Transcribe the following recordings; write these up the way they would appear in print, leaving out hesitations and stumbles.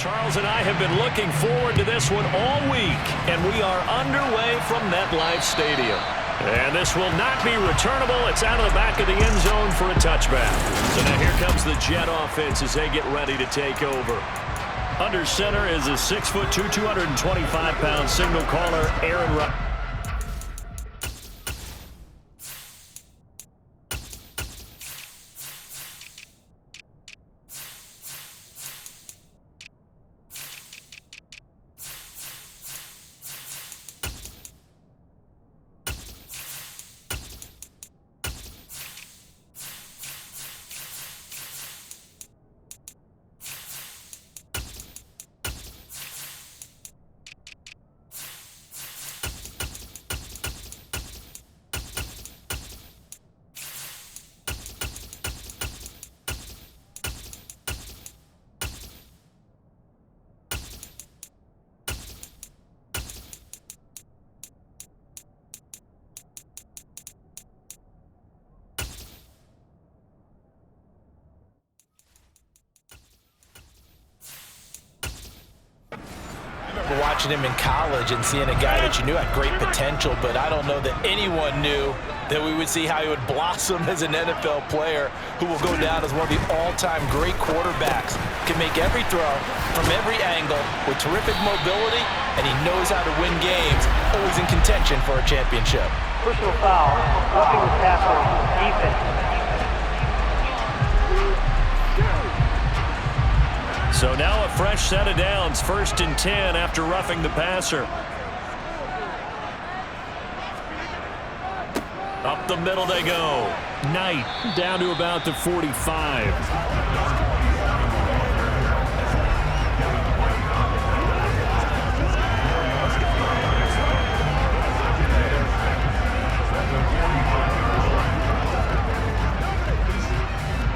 Charles and I have been looking forward to this one all week, and we are underway from MetLife Stadium. And this will not be returnable. It's out of the back of the end zone for a touchback. So now here comes the Jet offense as they get ready to take over. Under center is a 6'2", 225-pound signal caller, Aaron Rodgers. Watching him in college and seeing a guy that you knew had great potential, but I don't know that anyone knew that we would see how he would blossom as an NFL player who will go down as one of the all-time great quarterbacks. Can make every throw from every angle with terrific mobility, and he knows how to win games, always in contention for a championship. Personal foul, roughing the passer, defense. So now a fresh set of downs, 1st and 10 after roughing the passer. Up the middle they go. Knight down to about the 45.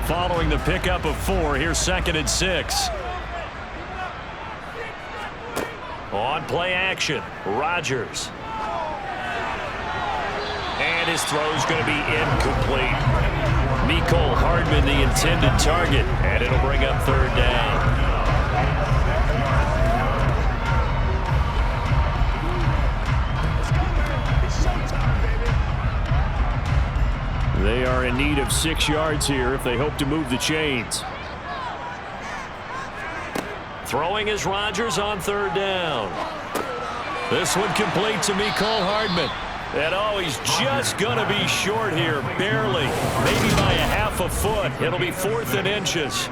Following the pickup of 4, here's 2nd and 6. On play action, Rodgers. And his throw's going to be incomplete. Mecole Hardman, the intended target, and it'll bring up 3rd down. They are in need of 6 yards here if they hope to move the chains. Throwing is Rodgers on 3rd down. This one complete to Mecole Hardman. And oh, he's just going to be short here, barely, maybe by a half a foot. It'll be 4th and inches.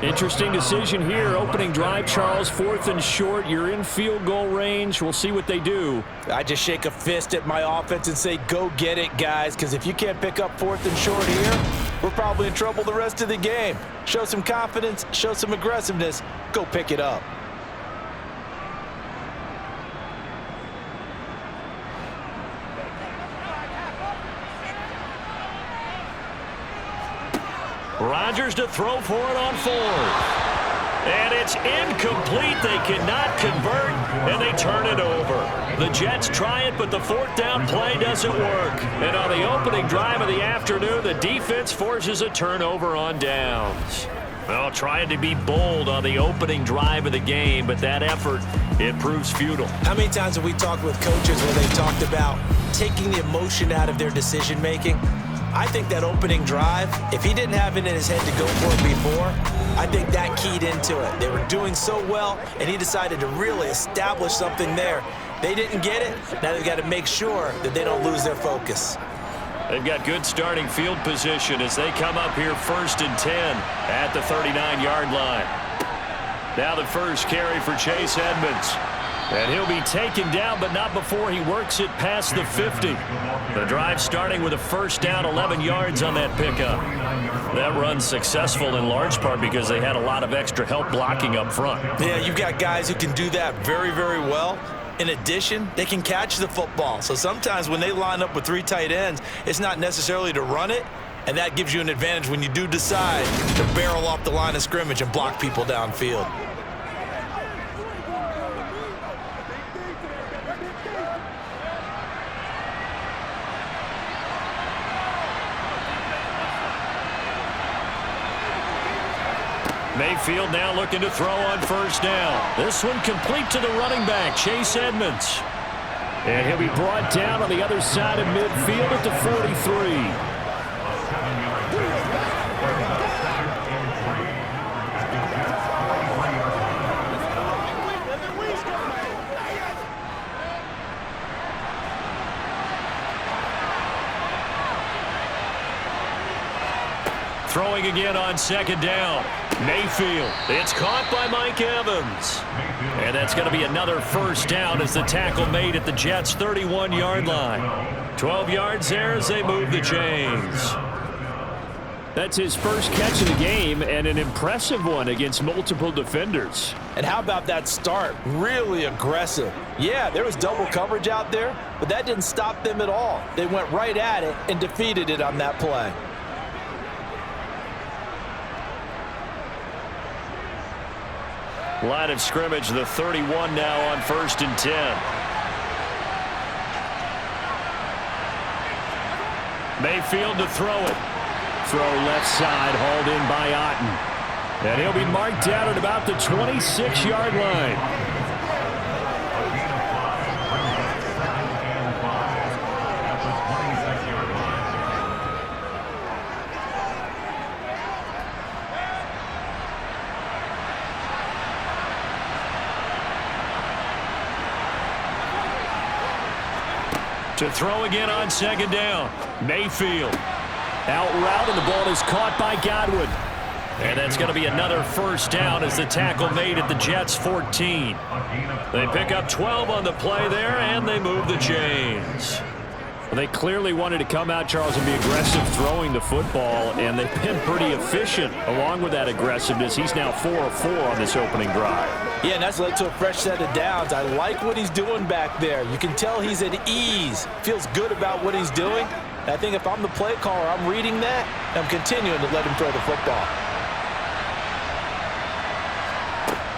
Interesting decision here. Opening drive, Charles, 4th and short. You're in field goal range. We'll see what they do. I just shake a fist at my offense and say, go get it, guys, because if you can't pick up 4th and short here, we're probably in trouble the rest of the game. Show some confidence, show some aggressiveness, go pick it up. Rodgers to throw for it on 4th. And it's incomplete. They cannot convert, and they turn it over. The Jets try it, but the 4th down play doesn't work. And on the opening drive of the afternoon, the defense forces a turnover on downs. Well, trying to be bold on the opening drive of the game, but that effort, it proves futile. How many times have we talked with coaches where they've talked about taking the emotion out of their decision-making? I think that opening drive, if he didn't have it in his head to go for it before, I think that keyed into it. They were doing so well, and he decided to really establish something there. They didn't get it. Now they've got to make sure that they don't lose their focus. They've got good starting field position as they come up here 1st and 10 at the 39-yard line. Now the first carry for Chase Edmonds. And he'll be taken down, but not before he works it past the 50. The drive starting with a 1st down, 11 yards on that pickup. That run's successful in large part because they had a lot of extra help blocking up front. Yeah, you've got guys who can do that very, very well. In addition, they can catch the football. So sometimes when they line up with 3 tight ends, it's not necessarily to run it, and that gives you an advantage when you do decide to barrel off the line of scrimmage and block people downfield. Mayfield now looking to throw on first down. This one complete to the running back, Chase Edmonds. And he'll be brought down on the other side of midfield at the 43. Throwing again on second down. Mayfield. It's caught by Mike Evans. And that's going to be another first down as the tackle made at the Jets' 31-yard line. 12 yards there as they move the chains. That's his first catch of the game and an impressive one against multiple defenders. And how about that start? Really aggressive. Yeah, there was double coverage out there, but that didn't stop them at all. They went right at it and defeated it on that play. Line of scrimmage, the 31 now on 1st and 10. Mayfield to throw it. Throw left side, hauled in by Otten. And he'll be marked down at about the 26-yard line. To throw again on second down. Mayfield. Out route, and the ball is caught by Godwin. And that's going to be another first down as the tackle made at the Jets' 14. They pick up 12 on the play there, and they move the chains. Well, they clearly wanted to come out, Charles, and be aggressive throwing the football, and they've been pretty efficient along with that aggressive,ness. He's now 4 of 4 on this opening drive. Yeah, and that's led to a fresh set of downs. I like what he's doing back there. You can tell he's at ease. Feels good about what he's doing. And I think if I'm the play caller, I'm reading that, and I'm continuing to let him throw the football.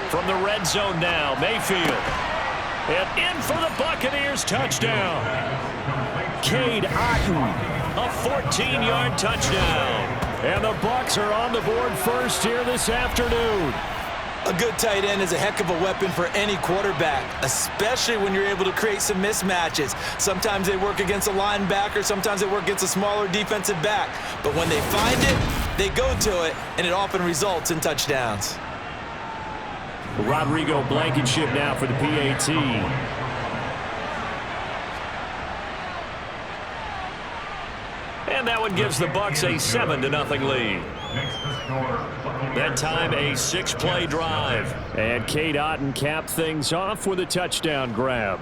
From the red zone now, Mayfield. And in for the Buccaneers touchdown. Cade Otten, a 14-yard touchdown. And the Bucs are on the board first here this afternoon. A good tight end is a heck of a weapon for any quarterback, especially when you're able to create some mismatches. Sometimes they work against a linebacker, sometimes they work against a smaller defensive back. But when they find it, they go to it, and it often results in touchdowns. Rodrigo Blankenship now for the PAT. And that one gives the Bucs a 7-0 lead. That time a 6-play drive. And Cade Otten capped things off with a touchdown grab.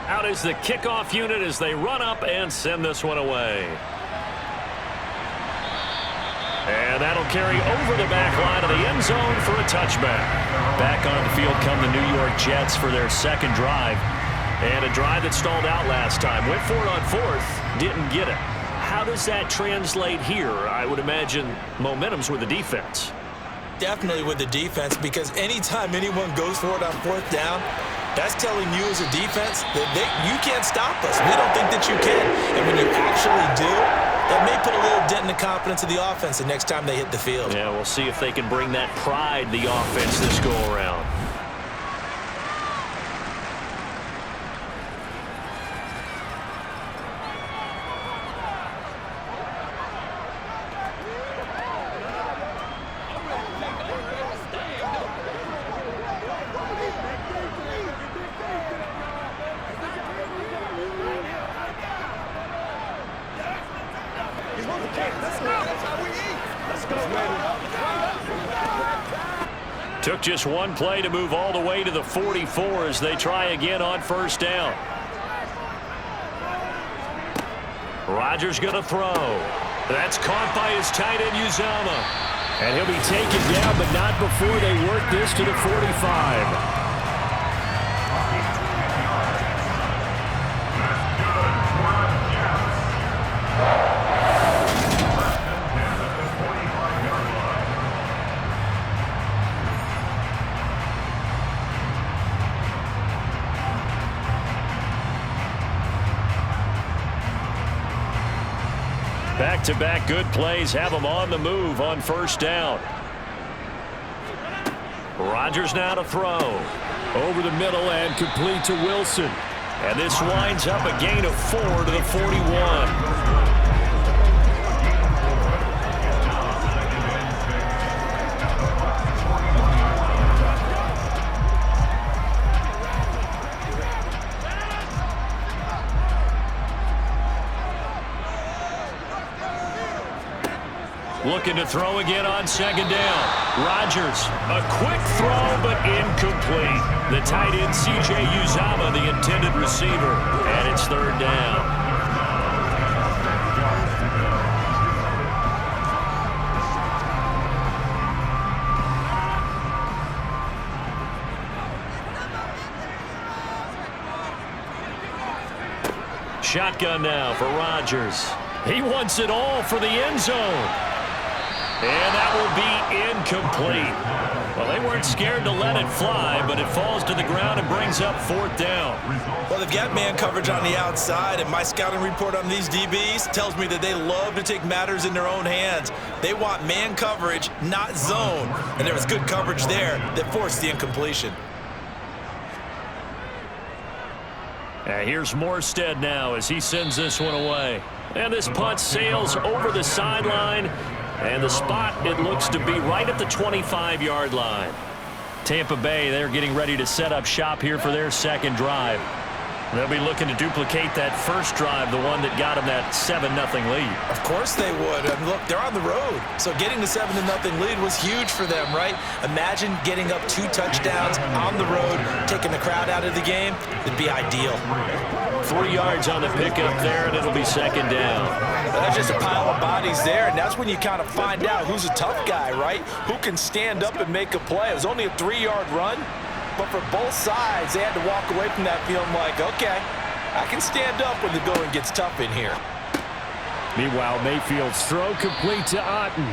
Out is the kickoff unit as they run up and send this one away. And that'll carry over the back line of the end zone for a touchback. Back on the field come the New York Jets for their second drive. And a drive that stalled out last time. Went for it on fourth, didn't get it. How does that translate here? I would imagine momentum's with the defense. Definitely with the defense, because anytime anyone goes for it on fourth down, that's telling you as a defense that you can't stop us. We don't think that you can. And when you actually do, that may put a little dent in the confidence of the offense the next time they hit the field. Yeah, we'll see if they can bring that pride the offense this go around. Took just one play to move all the way to the 44 as they try again on first down. Rodgers going to throw. That's caught by his tight end, Uzomah. And he'll be taken down, but not before they work this to the 45. Back-to-back good plays have them on the move on first down. Rodgers now to throw. Over the middle and complete to Wilson. And this winds up a gain of 4 to the 41. Looking to throw again on second down. Rodgers, a quick throw, but incomplete. The tight end, C.J. Uzomah, the intended receiver. And it's third down. Shotgun now for Rodgers. He wants it all for the end zone. And that will be incomplete. Well, they weren't scared to let it fly, but it falls to the ground and brings up fourth down. Well, they've got man coverage on the outside, and my scouting report on these DBs tells me that they love to take matters in their own hands. They want man coverage, not zone. And there was good coverage there that forced the incompletion. And here's Morstead now as he sends this one away. And this punt sails over the sideline. And the spot, it looks to be right at the 25-yard line. Tampa Bay, they're getting ready to set up shop here for their second drive. They'll be looking to duplicate that first drive, the one that got them that 7-0 lead. Of course they would. And look, they're on the road. So getting the 7-0 lead was huge for them, right? Imagine getting up 2 touchdowns on the road, taking the crowd out of the game. It'd be ideal. 3 yards on the pickup there, and it'll be second down. That's just a pile of bodies there, and that's when you kind of find out who's a tough guy, right? Who can stand up and make a play. It was only a 3-yard run. But for both sides, they had to walk away from that feeling like, okay, I can stand up when the going gets tough in here. Meanwhile, Mayfield's throw complete to Otten.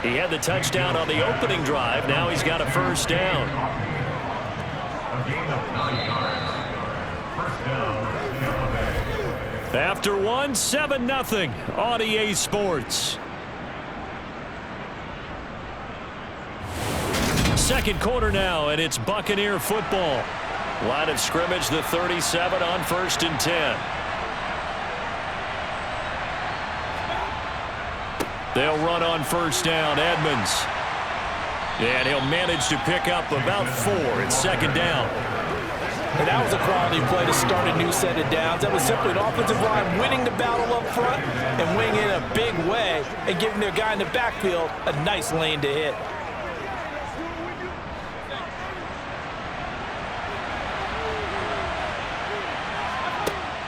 He had the touchdown on the opening drive. Now he's got a first down. After one, 7-0 on EA Sports. Second quarter now, and it's Buccaneer football. Line of scrimmage, the 37 on 1st and 10. They'll run on first down, Edmonds. And he'll manage to pick up about 4. It's second down. And that was a quality play to start a new set of downs. That was simply an offensive line winning the battle up front and winning in a big way and giving their guy in the backfield a nice lane to hit.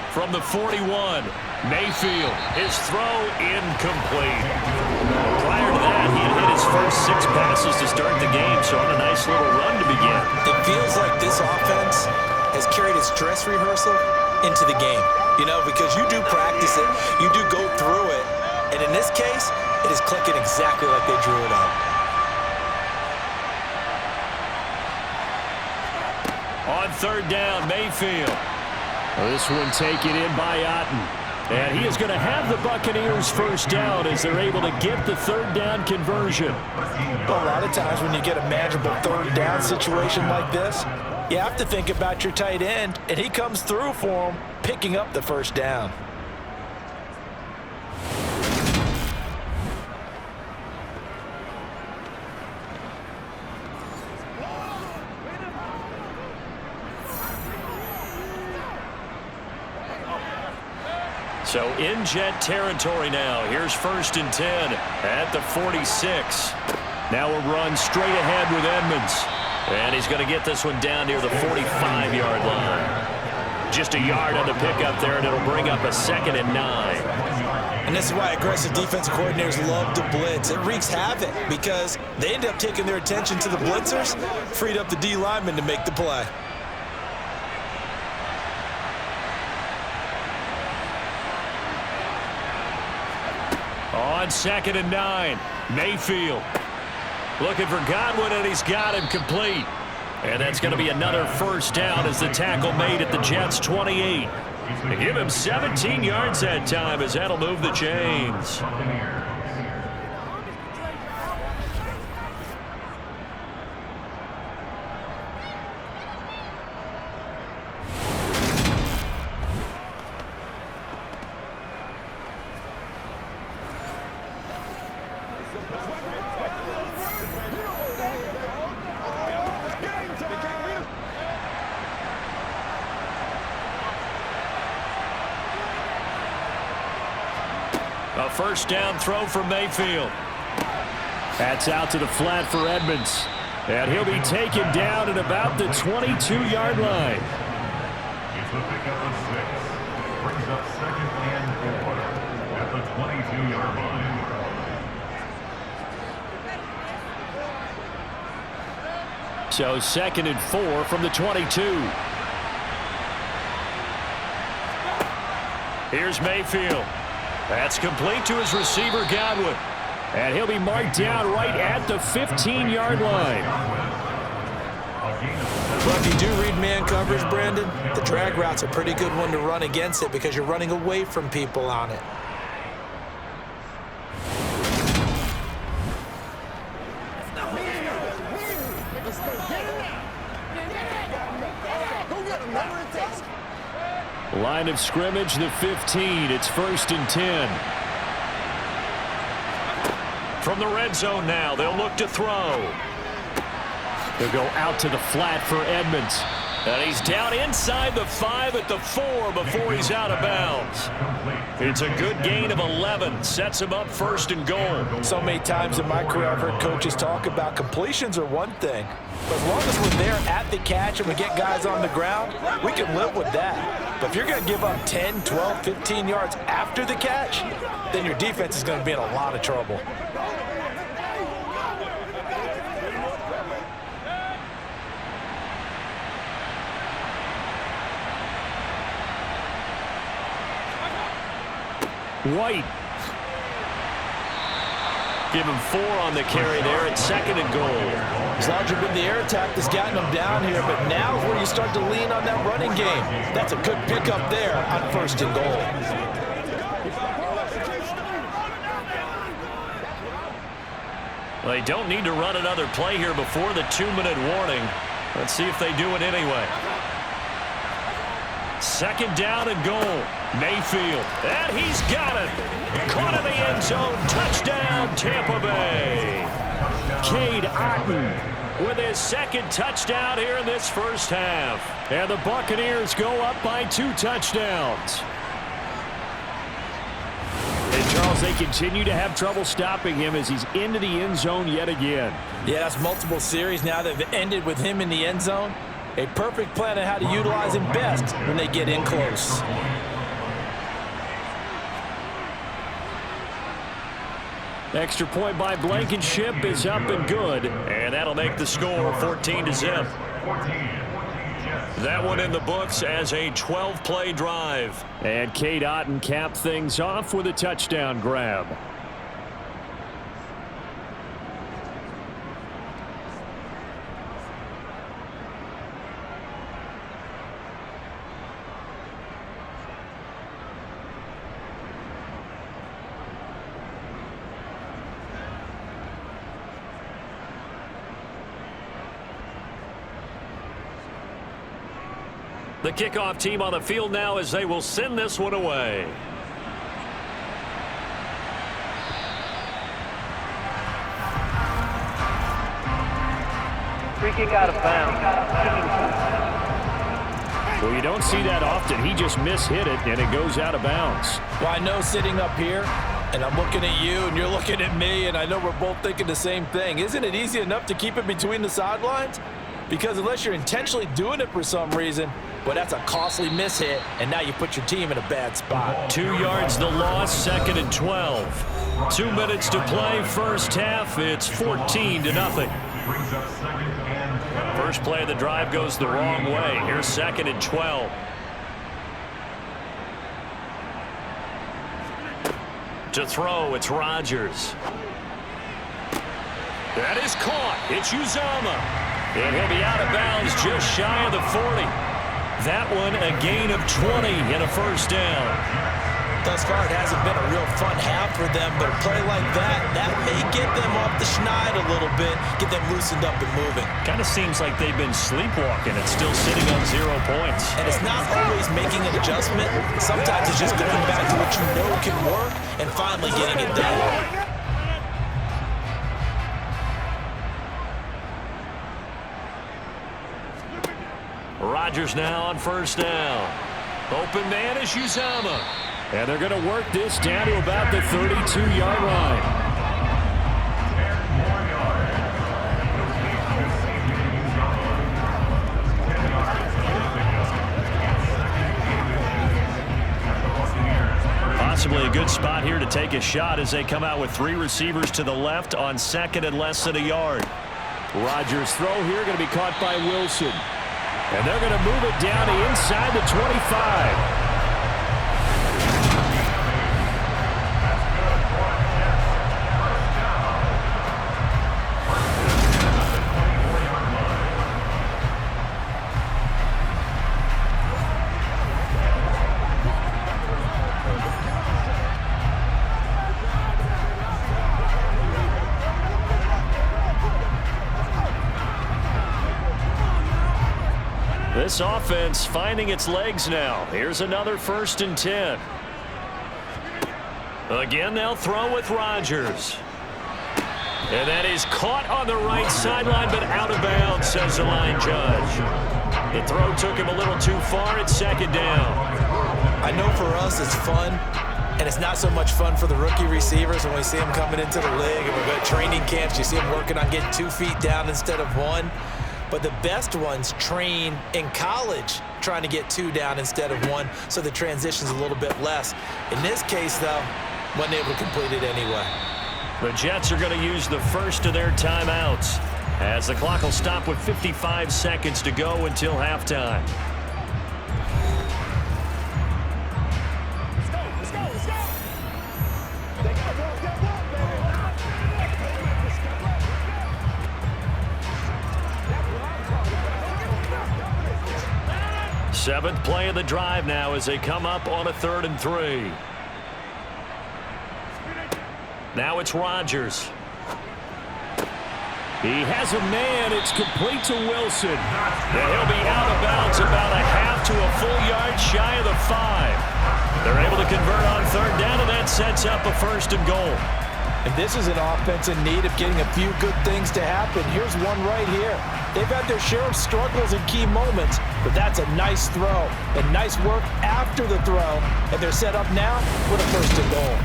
From the 41, Mayfield, his throw incomplete. Prior to that, he had hit his first 6 passes to start the game, so on a nice little run to begin. It feels like this offense has carried its dress rehearsal into the game, you know, because you do practice it, you do go through it, and in this case, it is clicking exactly like they drew it up. On third down, Mayfield. This one taken in by Otten. And he is going to have the Buccaneers first down as they're able to get the third down conversion. Well, a lot of times when you get a manageable third down situation like this, you have to think about your tight end, and he comes through for him, picking up the first down. So in jet territory now. Here's 1st and 10 at the 46. Now a run straight ahead with Edmonds. And he's going to get this one down near the 45-yard line. Just a yard on the pickup there, and it'll bring up a 2nd and 9. And this is why aggressive defensive coordinators love to blitz. It wreaks havoc because they end up taking their attention to the blitzers, freed up the D lineman to make the play. On 2nd and 9, Mayfield looking for Godwin, and he's got him complete. And that's going to be another 1st down as the tackle made at the Jets' 28. They give him 17 yards that time as that'll move the chains. A 1st down throw from Mayfield. That's out to the flat for Edmonds. And he'll be taken down at about the 22-yard line. It's a pickup of 6. Brings up 2nd and 4 at the 22-yard line. So 2nd and 4 from the 22. Here's Mayfield. That's complete to his receiver, Godwin. And he'll be marked down right at the 15-yard line. Well, if you do read man coverage, Brandon, the drag route's a pretty good one to run against it because you're running away from people on it. Line of scrimmage, the 15. It's 1st and 10. From the red zone now, they'll look to throw. They'll go out to the flat for Edmonds. And he's down inside the 5 at the 4 before he's out of bounds. It's a good gain of 11. Sets him up 1st and goal. So many times in my career, I've heard coaches talk about completions are one thing. But as long as we're there at the catch and we get guys on the ground, we can live with that. But if you're going to give up 10, 12, 15 yards after the catch, then your defense is going to be in a lot of trouble. White. Give him 4 on the carry there at 2nd and goal. It's largely been the air attack that's gotten them down here, but now is where you start to lean on that running game. That's a good pickup there on 1st and goal. Well, they don't need to run another play here before the 2-minute warning. Let's see if they do it anyway. 2nd down and goal. Mayfield, and he's got it. Caught in the end zone. Touchdown, Tampa Bay. Cade Otton with his 2nd touchdown here in this 1st half. And the Buccaneers go up by 2 touchdowns. And Charles, they continue to have trouble stopping him as he's into the end zone yet again. Yeah, that's multiple series now that have ended with him in the end zone. A perfect plan on how to utilize him best when they get in close. Extra point by Blankenship is up and good. And that'll make the score 14-0. That one in the books as a 12-play drive. And Cade Otton capped things off with a touchdown grab. The kickoff team on the field now as they will send this one away. Free kick out of bounds. Well, you don't see that often. He just mishit it, and it goes out of bounds. Well, I know sitting up here, and I'm looking at you, and you're looking at me, and I know we're both thinking the same thing. Isn't it easy enough to keep it between the sidelines? Because unless you're intentionally doing it for some reason, but that's a costly miss hit, and now you put your team in a bad spot. 2 yards the loss, 2nd and 12. 2 minutes to play, first half. It's 14-0. Brings up 2nd and 12. First play of the drive goes the wrong way. Here's 2nd and 12. To throw, it's Rodgers. That is caught. It's Uzama. And he'll be out of bounds just shy of the 40. That one a gain of 20 and a first down. Thus far, it hasn't been a real fun half for them, but a play like that may get them off the schneid a little bit, get them loosened up and moving. Kind of seems like they've been sleepwalking and still sitting on 0 points. And it's not always making an adjustment. Sometimes it's just going back to what you know can work and finally getting it done. Rodgers now on first down. Open man is Uzama. And they're going to work this down to about the 32-yard line. 10 more yards. Uzama. 10 yards on the pickup. At the Buccaneers. Possibly a good spot here to take a shot as they come out with 3 receivers to the left on 2nd and less than a yard. Rodgers' throw here going to be caught by Wilson. And they're going to move it down to inside the 25. This offense finding its legs now. Here's another 1st and 10. Again, they'll throw with Rodgers. And that is caught on the right sideline, but out of bounds, says the line judge. The throw took him a little too far. It's 2nd down. I know for us it's fun, and it's not so much fun for the rookie receivers when we see them coming into the league and we go to training camps. You see them working on getting 2 feet down instead of 1. But the best ones train in college trying to get 2 down instead of 1, so the transition's a little bit less. In this case, though, wasn't able to complete it anyway. The Jets are going to use the first of their timeouts as the clock will stop with 55 seconds to go until halftime. Seventh play of the drive now as they come up on a 3rd and 3. Now it's Rodgers. He has a man. It's complete to Wilson. And he'll be out of bounds about a half to a full yard shy of the 5. They're able to convert on 3rd down, and that sets up a 1st and goal. And this is an offense in need of getting a few good things to happen. Here's one right here. They've had their share of struggles in key moments, but that's a nice throw and nice work after the throw. And they're set up now with a 1st and goal.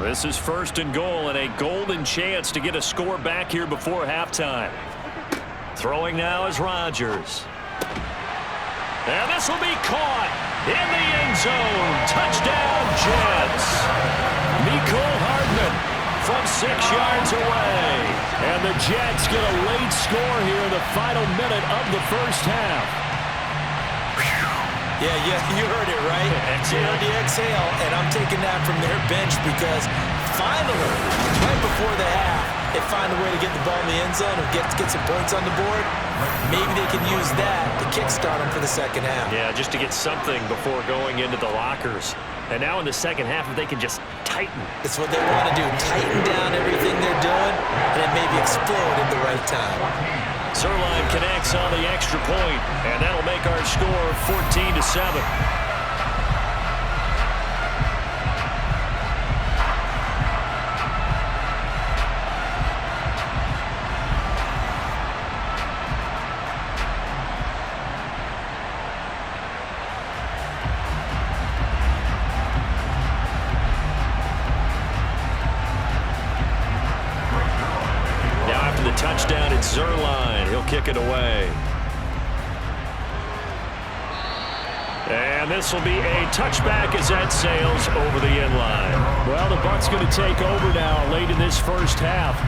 This is 1st and goal and a golden chance to get a score back here before halftime. Throwing now is Rodgers. And this will be caught in the end zone. Touchdown, Jets. Mecole Hardman from 6 yards away. And the Jets get a late score here in the final minute of the first half. Yeah, you heard it, right? You heard the exhale, and I'm taking that from their bench because finally, right before the half, they find a way to get the ball in the end zone and get some points on the board. Maybe they can use that to kickstart them for the second half. Yeah, just to get something before going into the lockers. And now in the second half, if they can just tighten. It's what they want to do, tighten down everything they're doing, and then maybe explode at the right time. Zerline connects on the extra point, and that'll make our score 14-7. Zerline. He'll kick it away. And this will be a touchback as that sails over the end line. Well, the Bucs going to take over now late in this first half.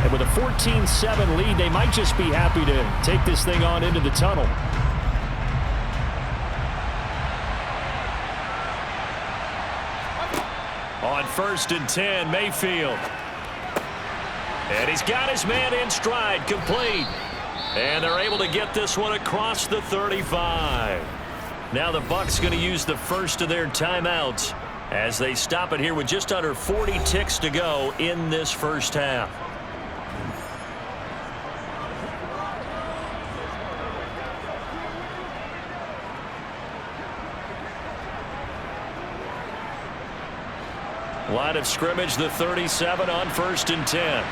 And with a 14-7 lead, they might just be happy to take this thing on into the tunnel. On 1st and 10, Mayfield. And he's got his man in stride, complete. And they're able to get this one across the 35. Now the Bucs going to use the first of their timeouts as they stop it here with just under 40 ticks to go in this first half. Line of scrimmage, the 37 on 1st and 10.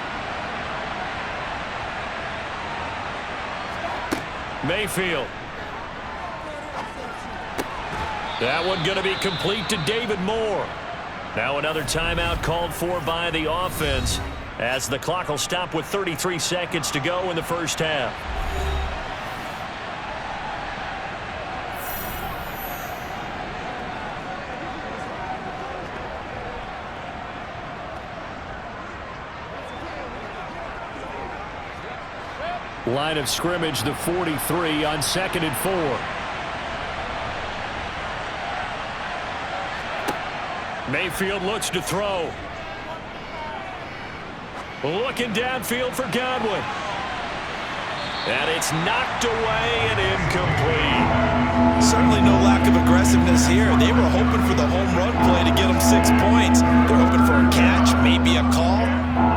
Mayfield. That one going to be complete to David Moore. Now another timeout called for by the offense as the clock will stop with 33 seconds to go in the first half. Line of scrimmage, the 43 on 2nd and 4. Mayfield looks to throw. Looking downfield for Godwin. And it's knocked away and incomplete. Certainly no lack of aggressiveness here. They were hoping for the home run play to get them 6 points. They're hoping for a catch, maybe a call,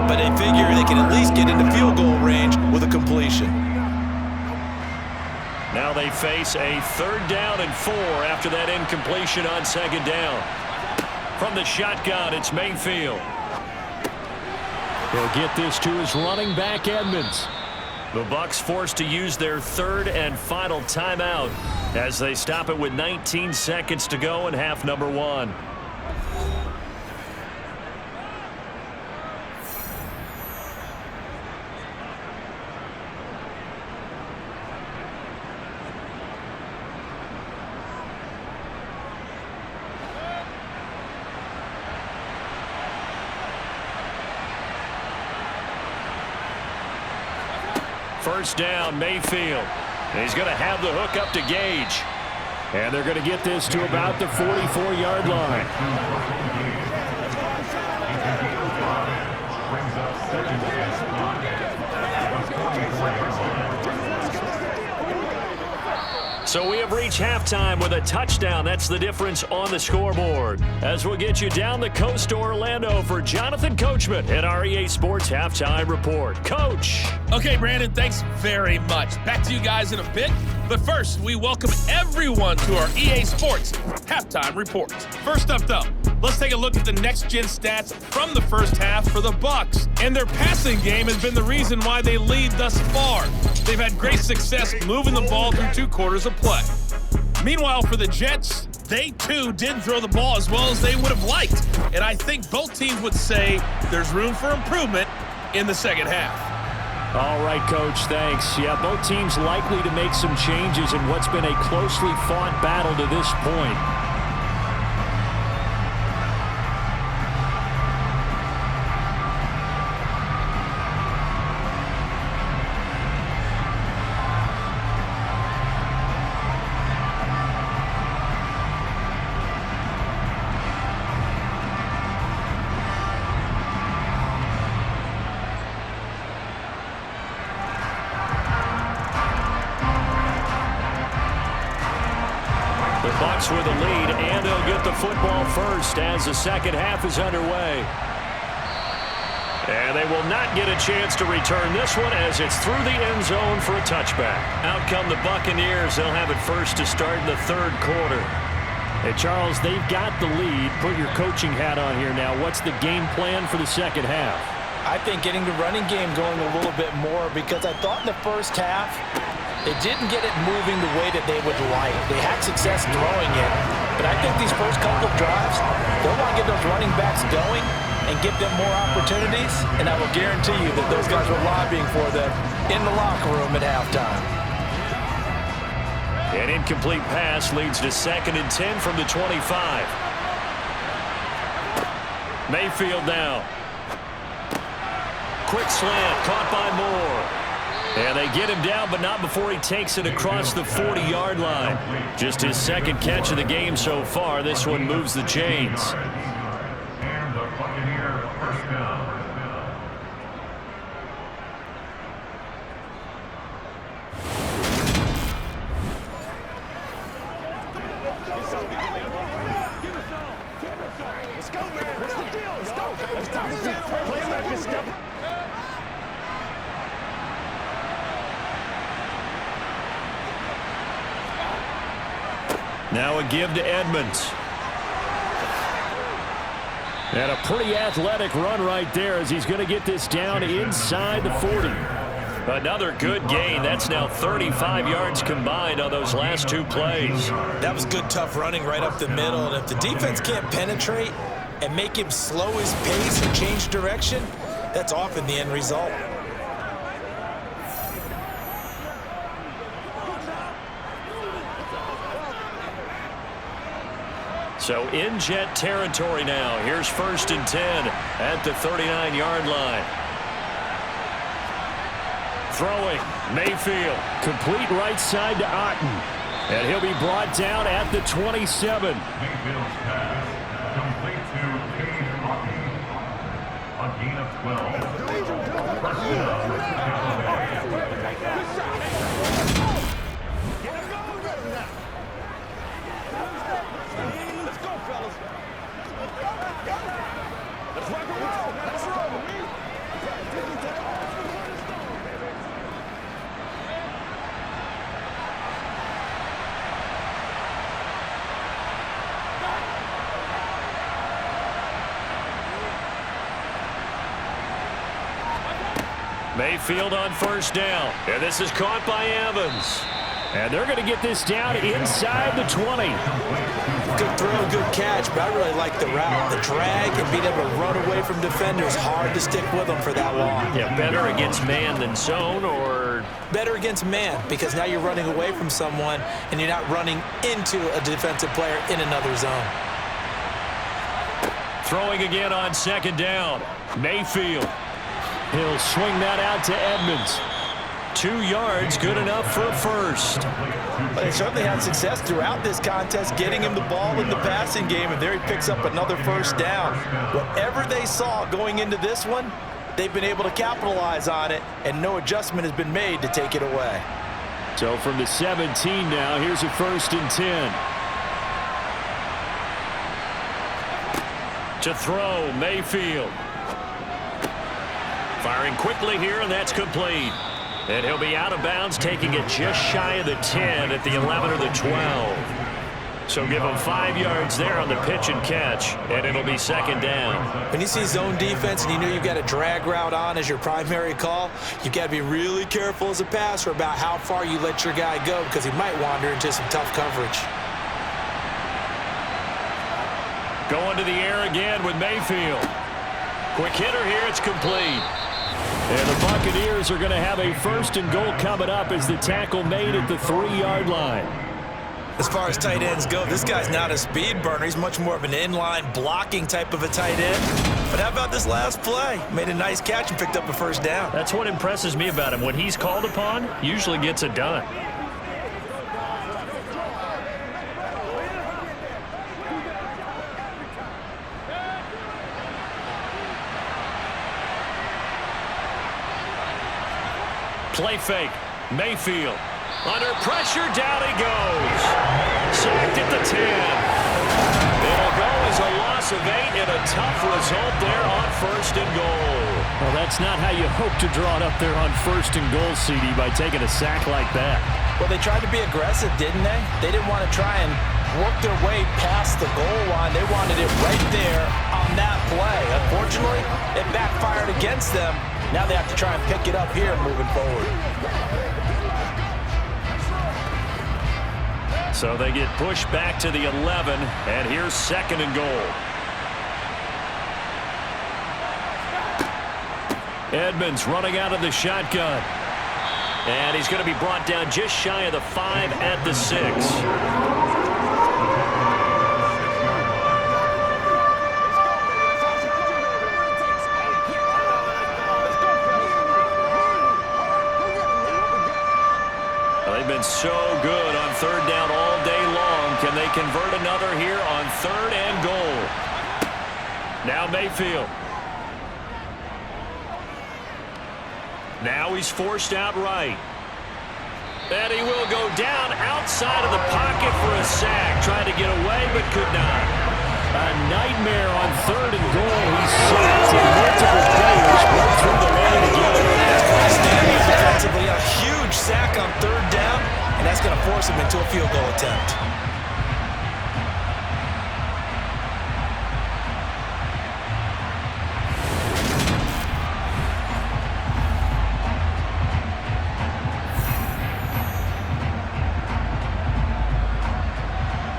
but they figure they can at least get into field goal range with a completion. Now they face a 3rd down and 4 after that incompletion on 2nd down. From the shotgun, it's Mayfield. He'll get this to his running back, Edmonds. The Bucs forced to use their 3rd and final timeout as they stop it with 19 seconds to go in half number 1. First down, Mayfield. And he's going to have the hook up to Gage. And they're going to get this to about the 44-yard line. Brings up 2nd and 5. So we have reached halftime with a touchdown. That's the difference on the scoreboard. As we'll get you down the coast to Orlando for Jonathan Coachman at our EA Sports Halftime Report. Coach. Okay, Brandon, thanks very much. Back to you guys in a bit. But first, we welcome everyone to our EA Sports Halftime Report. First up, though, let's take a look at the next-gen stats from the first half for the Bucs. And their passing game has been the reason why they lead thus far. They've had great success moving the ball through 2 quarters of play. Meanwhile, for the Jets, they, too, didn't throw the ball as well as they would have liked. And I think both teams would say there's room for improvement in the second half. All right, Coach, thanks. Yeah, both teams likely to make some changes in what's been a closely fought battle to this point. Bucs with a lead, and they'll get the football first as the second half is underway. And they will not get a chance to return this one as it's through the end zone for a touchback. Out come the Buccaneers. They'll have it first to start in the 3rd quarter. Hey, Charles, they've got the lead. Put your coaching hat on here now. What's the game plan for the second half? I think getting the running game going a little bit more, because I thought in the first half they didn't get it moving the way that they would like. They had success throwing it, but I think these first couple of drives, they'll want to get those running backs going and give them more opportunities, and I will guarantee you that those guys were lobbying for them in the locker room at halftime. An incomplete pass leads to 2nd and 10 from the 25. Mayfield now. Quick slant, caught by Moore. And they get him down, but not before he takes it across the 40-yard line. Just his 2nd catch of the game so far. This one moves the chains. And the Buccaneers first down. Let's go, man. What's the deal? Let's go. Let's go. Play like this stuff. Now a give to Edmonds. And a pretty athletic run right there as he's going to get this down inside the 40. Another good gain. That's now 35 yards combined on those last 2 plays. That was good, tough running right up the middle. And if the defense can't penetrate and make him slow his pace or change direction, that's often the end result. So in Jet territory now. Here's 1st and 10 at the 39-yard line. Throwing, Mayfield. Complete right side to Otten. And he'll be brought down at the 27. Mayfield's pass complete to Cade Otten. A gain of 12. First down, Tampa Bay. Let's go, fellas. Let's rock and roll. Let's roll. Mayfield on 1st down. And this is caught by Evans. And they're going to get this down inside the 20. Good throw, good catch, but I really like the route. The drag and being able to run away from defenders, hard to stick with them for that long. Yeah, better against man than zone, or Better against man, because now you're running away from someone and you're not running into a defensive player in another zone. throwing again on 2nd down. Mayfield. He'll swing that out to Edmonds. 2 yards, good enough for a first. But they certainly had success throughout this contest, getting him the ball in the passing game, and there he picks up another first down. Whatever they saw going into this one, they've been able to capitalize on it, and no adjustment has been made to take it away. So from the 17 now, here's a 1st and 10. To throw, Mayfield. Firing quickly here, and that's complete. And he'll be out of bounds, taking it just shy of the 10 at the 11 or the 12. So give him 5 yards there on the pitch and catch, and it'll be 2nd down. When you see zone defense and you know you've got a drag route on as your primary call, you've got to be really careful as a passer about how far you let your guy go, because he might wander into some tough coverage. Going to the air again with Mayfield. Quick hitter here, it's complete. And the Buccaneers are going to have a 1st and goal coming up as the tackle made at the 3-yard line. As far as tight ends go, this guy's not a speed burner. He's much more of an inline blocking type of a tight end. But how about this last play? Made a nice catch and picked up a first down. That's what impresses me about him. When he's called upon, usually gets it done. Play fake. Mayfield. Under pressure, down he goes. Sacked at the 10. It'll go as a loss of 8 and a tough result there on 1st and goal. Well, that's not how you hope to draw it up there on 1st and goal, CD, by taking a sack like that. Well, they tried to be aggressive, didn't they? They didn't want to try and work their way past the goal line. They wanted it right there on that play. Unfortunately, it backfired against them. Now they have to try and pick it up here moving forward. So they get pushed back to the 11, and here's 2nd and goal. Edmonds running out of the shotgun. And he's going to be brought down just shy of the 5 at the 6. They've been so good on third down all day long. Can they convert another here on third and goal? Now Mayfield. Now he's forced out right. And he will go down outside of the pocket for a sack. Tried to get away, but could not. A nightmare on third and goal. He's sacked and multiple players broke through the line again. That's outstanding defensively. A huge sack on third down, and that's going to force him into a field goal attempt.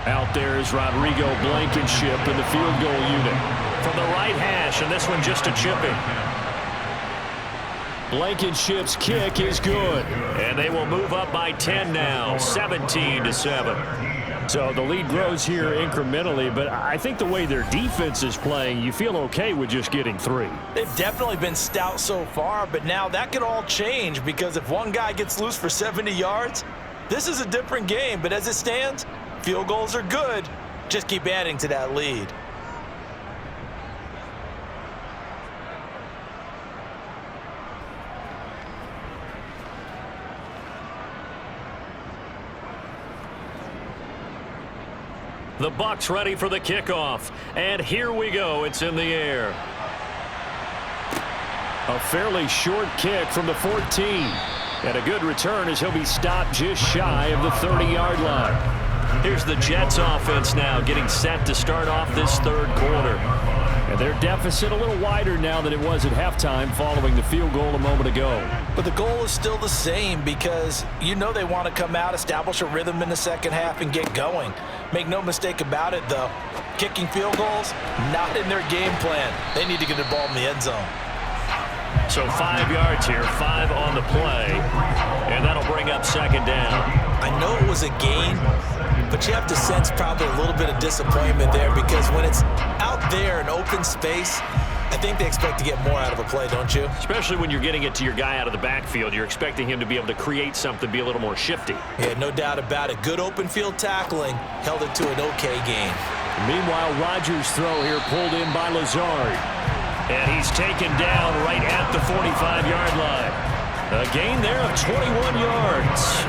Out there is Rodrigo Blankenship in the field goal unit. From the right hash, and this one just a chipping. Blankenship's kick is good. And they will move up by 10 now, 17-7. So the lead grows here incrementally, but I think the way their defense is playing, you feel okay with just getting 3. They've definitely been stout so far, but now that could all change because if one guy gets loose for 70 yards, this is a different game. But as it stands, field goals are good. Just keep adding to that lead. The Bucs ready for the kickoff. And here we go. It's in the air. A fairly short kick from the 14. And a good return as he'll be stopped just shy of the 30-yard line. Here's the Jets offense now getting set to start off this third quarter. And their deficit a little wider now than it was at halftime following the field goal a moment ago. But the goal is still the same because you know they want to come out, establish a rhythm in the second half, and get going. Make no mistake about it, though. Kicking field goals, not in their game plan. They need to get the ball in the end zone. So 5 yards here, 5 on the play. And that'll bring up second down. I know it was a gain, but you have to sense probably a little bit of disappointment there because when it's out there in open space, I think they expect to get more out of a play, don't you? Especially when you're getting it to your guy out of the backfield. You're expecting him to be able to create something, be a little more shifty. Yeah, no doubt about it. Good open field tackling held it to an okay gain. Meanwhile, Rodgers' throw here pulled in by Lazard. And he's taken down right at the 45-yard line. A gain there of 21 yards.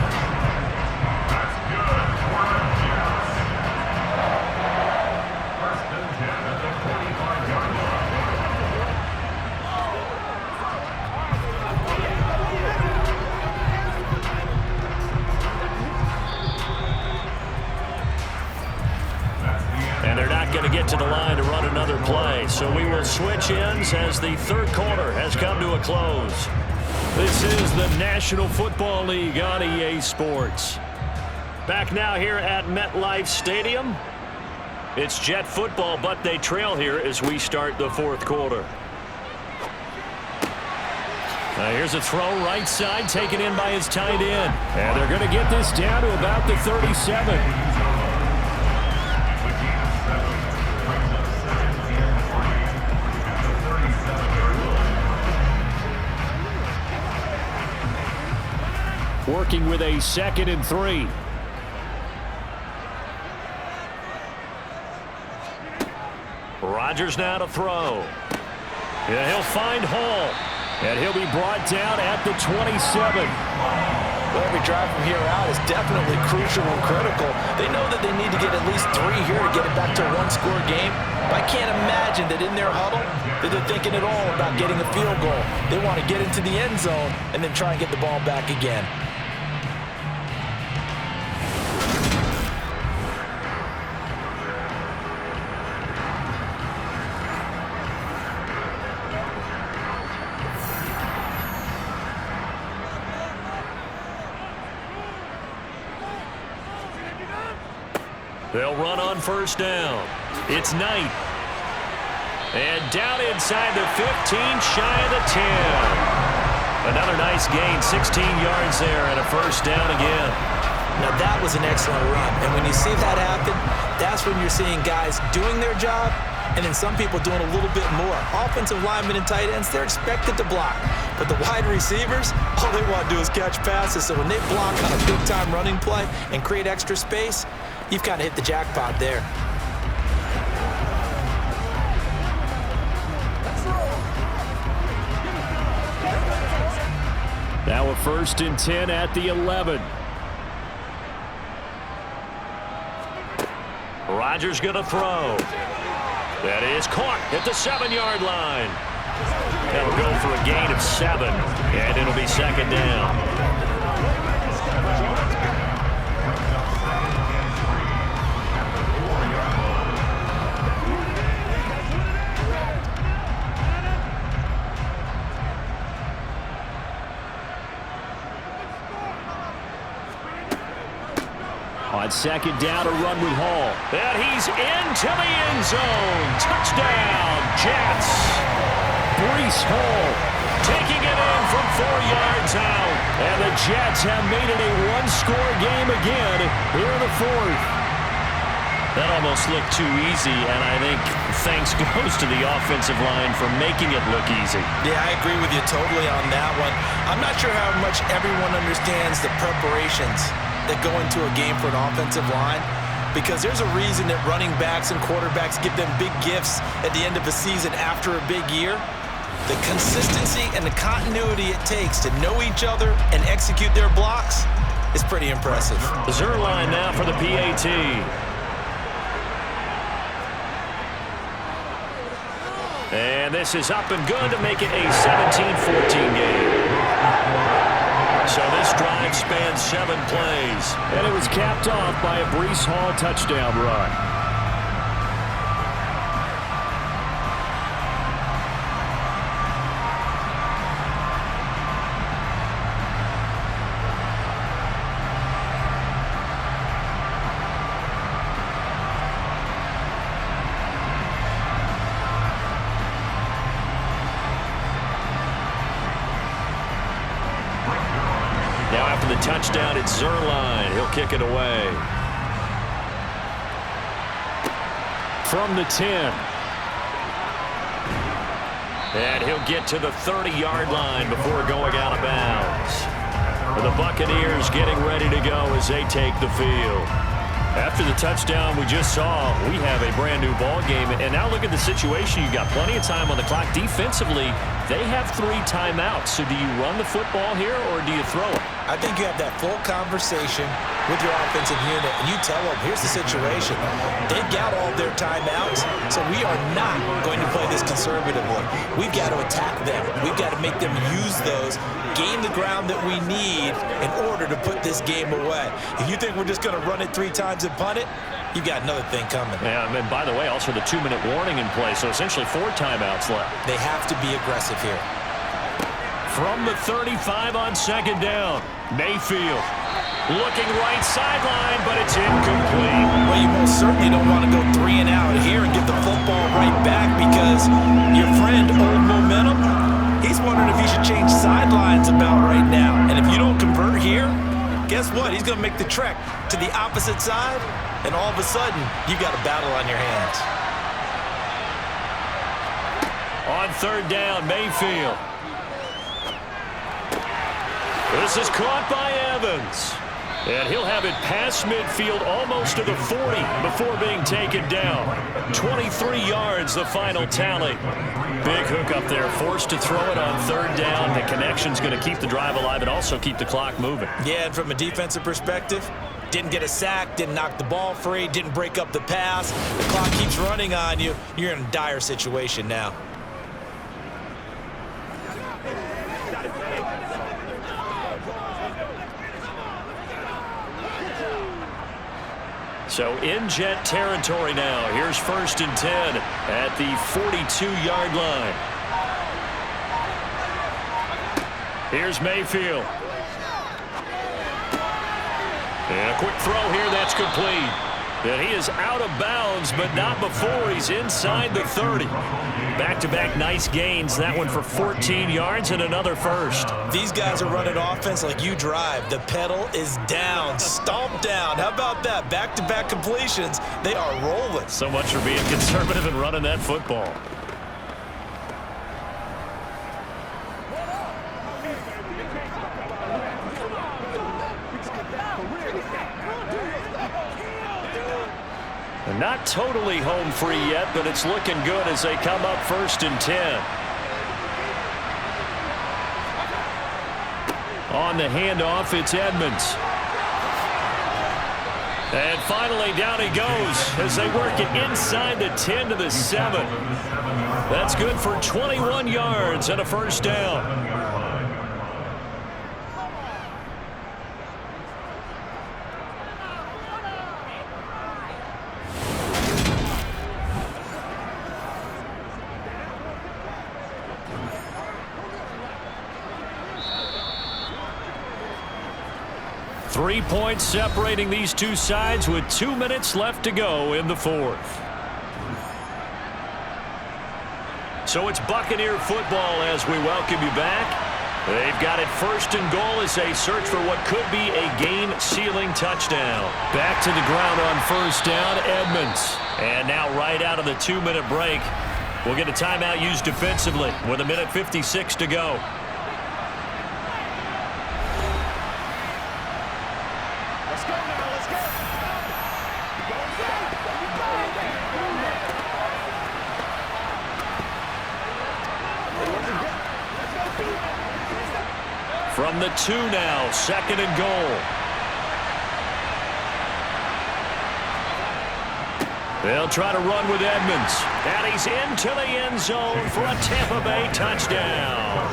And they're not going to get to the line to run another play. So we will switch ends as the third quarter has come to a close. This is the National Football League on EA Sports. Back now here at MetLife Stadium. It's Jet football, but they trail here as we start the fourth quarter. Here's a throw right side taken in by his tight end. And they're going to get this down to about the 37. Working with a 2nd and 3. Rodgers now to throw. Yeah, he'll find Hall. And he'll be brought down at the 27. Well, every drive from here out is definitely crucial and critical. They know that they need to get at least 3 here to get it back to a one-score game. But I can't imagine that in their huddle that they're thinking at all about getting a field goal. They want to get into the end zone and then try and get the ball back again. They'll run on first down. It's Knight. And down inside the 15, shy of the 10. Another nice gain, 16 yards there, and a first down again. Now that was an excellent run, and when you see that happen, that's when you're seeing guys doing their job and then some people doing a little bit more. Offensive linemen and tight ends, they're expected to block. But the wide receivers, all they want to do is catch passes. So when they block on a big-time running play and create extra space, you've kind of hit the jackpot there. Now a 1st and 10 at the 11. Rodgers going to throw. That is caught at the 7-yard line. That'll go for a gain of 7, and it'll be 2nd down. On 2nd down, a run with Hall. And he's into the end zone. Touchdown, Jets. Breece Hall Taking it in from 4 yards out. And the Jets have made it a one-score game again here in the 4th. That almost looked too easy, and I think thanks goes to the offensive line for making it look easy. Yeah, I agree with you totally on that one. I'm not sure how much everyone understands the preparations that go into a game for an offensive line, because there's a reason that running backs and quarterbacks give them big gifts at the end of a season after a big year. The consistency and the continuity it takes to know each other and execute their blocks is pretty impressive. Zerline now for the PAT. And this is up and good to make it a 17-14 game. So this drive spans 7 plays. And it was capped off by a Breece Hall touchdown run. Now after the touchdown, it's Zerline. He'll kick it away. From the 10. And he'll get to the 30-yard line before going out of bounds. The Buccaneers getting ready to go as they take the field. After the touchdown we just saw, we have a brand-new ball game. And now look at the situation. You've got plenty of time on the clock. Defensively, they have 3 timeouts. So do you run the football here or do you throw it? I think you have that full conversation with your offensive unit, and you tell them, here's the situation. They've got all their timeouts, so we are not going to play this conservatively. We've got to attack them. We've got to make them use those, gain the ground that we need in order to put this game away. If you think we're just going to run it 3 times and punt it, you've got another thing coming. Yeah, and by the way, also the 2-minute warning in play, so essentially 4 timeouts left. They have to be aggressive here. From the 35 on 2nd down, Mayfield looking right sideline, but it's incomplete. Well, you most certainly don't want to go 3 and out here and get the football right back, because your friend, Old Momentum, he's wondering if he should change sidelines about right now. And if you don't convert here, guess what? He's going to make the trek to the opposite side, and all of a sudden, you got a battle on your hands. On 3rd down, Mayfield. This is caught by Evans. And he'll have it past midfield almost to the 40 before being taken down. 23 yards, the final tally. Big hook up there, forced to throw it on 3rd down. The connection's going to keep the drive alive and also keep the clock moving. Yeah, and from a defensive perspective, didn't get a sack, didn't knock the ball free, didn't break up the pass. The clock keeps running on you. You're in a dire situation now. So in Jet territory now. Here's 1st and 10 at the 42-yard line. Here's Mayfield. And a quick throw here, that's complete. that he is out of bounds, but not before he's inside the 30. Back-to-back nice gains. That one for 14 yards and another first. These guys are running offense like you drive. The pedal is down, stomp down. How about that? Back-to-back completions. They are rolling. So much for being conservative and running that football. They're not totally home free yet, but it's looking good as they come up 1st and 10. On the handoff, it's Edmonds. And finally, down he goes as they work it inside the 10 to the 7. That's good for 21 yards and a first down. 3 points separating these two sides with 2 minutes left to go in the 4th. So it's Buccaneer football as we welcome you back. They've got it 1st and goal as they search for what could be a game-sealing touchdown. Back to the ground on 1st down, Edmonds. And now right out of the 2-minute break, we'll get a timeout used defensively with 1:56 to go. From the 2 now, 2nd and goal. They'll try to run with Edmonds. And he's into the end zone for a Tampa Bay touchdown.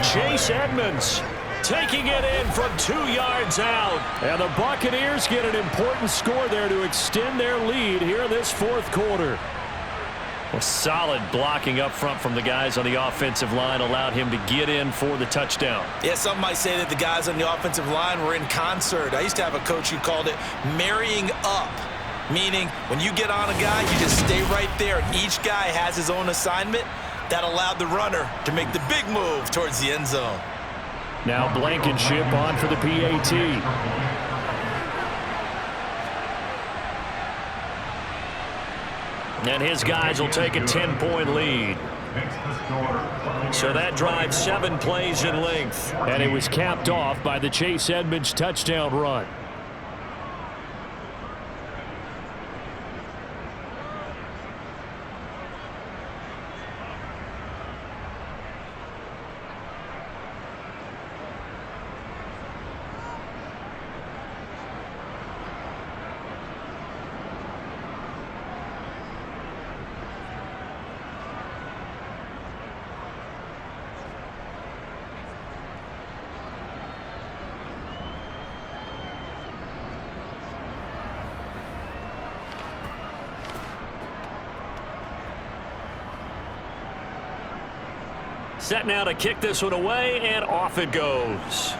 Chase Edmonds taking it in from 2 yards out. And the Buccaneers get an important score there to extend their lead here in this 4th quarter. Well, solid blocking up front from the guys on the offensive line allowed him to get in for the touchdown. Yeah, some might say that the guys on the offensive line were in concert. I used to have a coach who called it marrying up, meaning when you get on a guy, you just stay right there, and each guy has his own assignment. That allowed the runner to make the big move towards the end zone. Now Blankenship on for the PAT. And his guys will take a 10-point lead. So that drives 7 plays in length. And it was capped off by the Chase Edmonds touchdown run. Set now to kick this one away, and off it goes.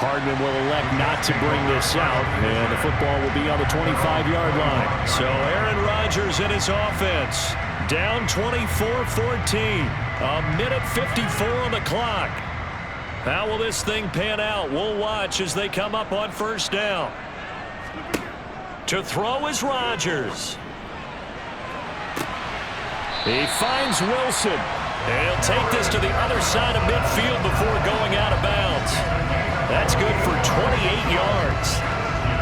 Hardman will elect not to bring this out, and the football will be on the 25-yard line. So Aaron Rodgers and his offense down 24-14. 1:54 on the clock. How will this thing pan out? We'll watch as they come up on 1st down. To throw is Rodgers. He finds Wilson. He'll take this to the other side of midfield before going out of bounds. That's good for 28 yards.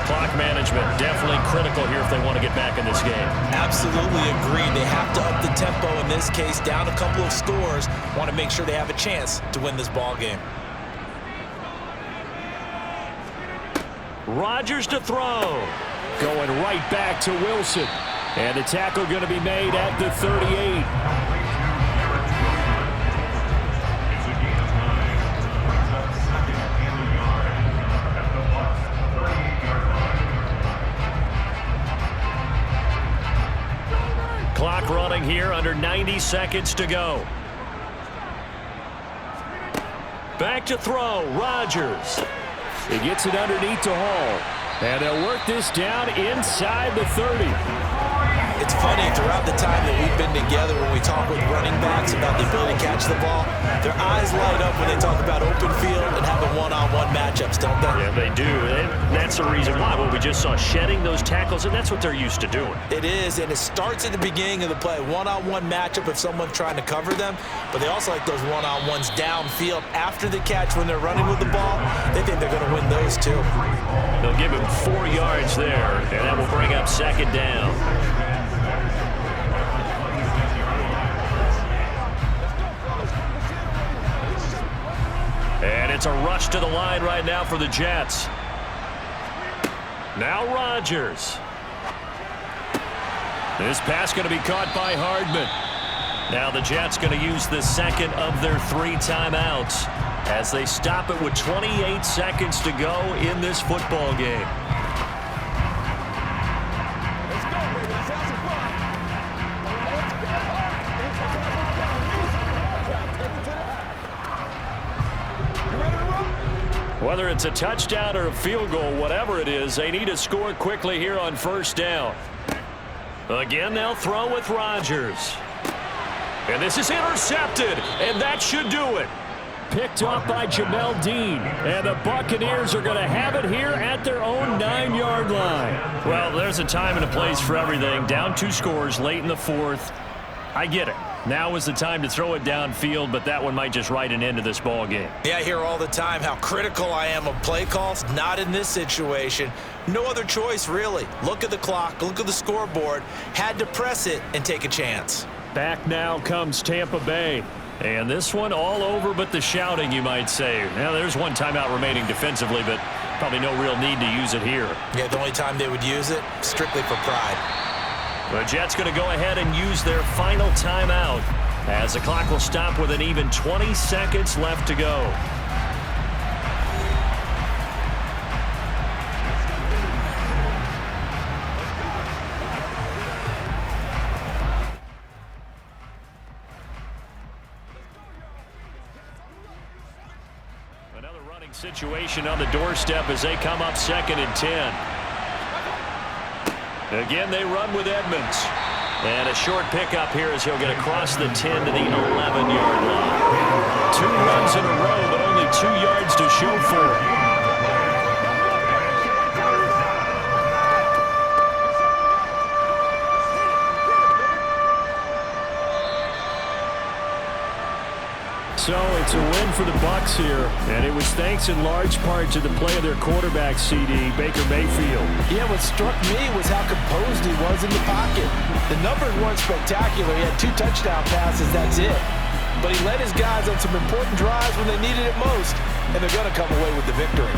Clock management definitely critical here if they want to get back in this game. Absolutely agreed. They have to up the tempo in this case, down a couple of scores. Want to make sure they have a chance to win this ball game. Rodgers to throw. Going right back to Wilson. And the tackle going to be made at the 38. Clock running here, under 90 seconds to go. Back to throw, Rodgers. He gets it underneath to Hall. And they'll work this down inside the 30. It's funny, throughout the time that we've been together, when we talk with running backs about the ability to catch the ball, their eyes light up when they talk about open field and having one-on-one matchups, don't they? Yeah, they do. And that's the reason why. Well, we just saw shedding those tackles, and that's what they're used to doing. It is, and it starts at the beginning of the play. One-on-one matchup if someone's trying to cover them, but they also like those one-on-ones downfield after the catch when they're running with the ball. They think they're going to win those too. They'll give him 4 yards there, and that will bring up second down. And it's a rush to the line right now for the Jets. Now Rodgers. This pass going to be caught by Hardman. Now the Jets going to use the second of their 3 timeouts as they stop it with 28 seconds to go in this football game. Whether it's a touchdown or a field goal, whatever it is, they need to score quickly here on first down. Again, they'll throw with Rodgers. And this is intercepted, and that should do it. Picked off by Jamel Dean. And the Buccaneers are going to have it here at their own 9-yard line. Well, there's a time and a place for everything. Down 2 scores late in the 4th. I get it. Now is the time to throw it downfield, but that one might just write an end to this ball game. Yeah, I hear all the time how critical I am of play calls. Not in this situation. No other choice, really. Look at the clock, look at the scoreboard. Had to press it and take a chance. Back now comes Tampa Bay. And this one all over but the shouting, you might say. Now, there's 1 timeout remaining defensively, but probably no real need to use it here. Yeah, the only time they would use it, strictly for pride. The Jets going to go ahead and use their final timeout as the clock will stop with an even 20 seconds left to go. Another running situation on the doorstep as they come up 2nd and 10. Again, they run with Edmonds. And a short pickup here as he'll get across the 10 to the 11-yard line. 2 runs in a row, but only 2 yards to show for it. So it's a win for the Bucs here, and it was thanks in large part to the play of their quarterback, CD, Baker Mayfield. Yeah, what struck me was how composed he was in the pocket. The numbers weren't spectacular. He had 2 touchdown passes, that's it. But he led his guys on some important drives when they needed it most, and they're going to come away with the victory.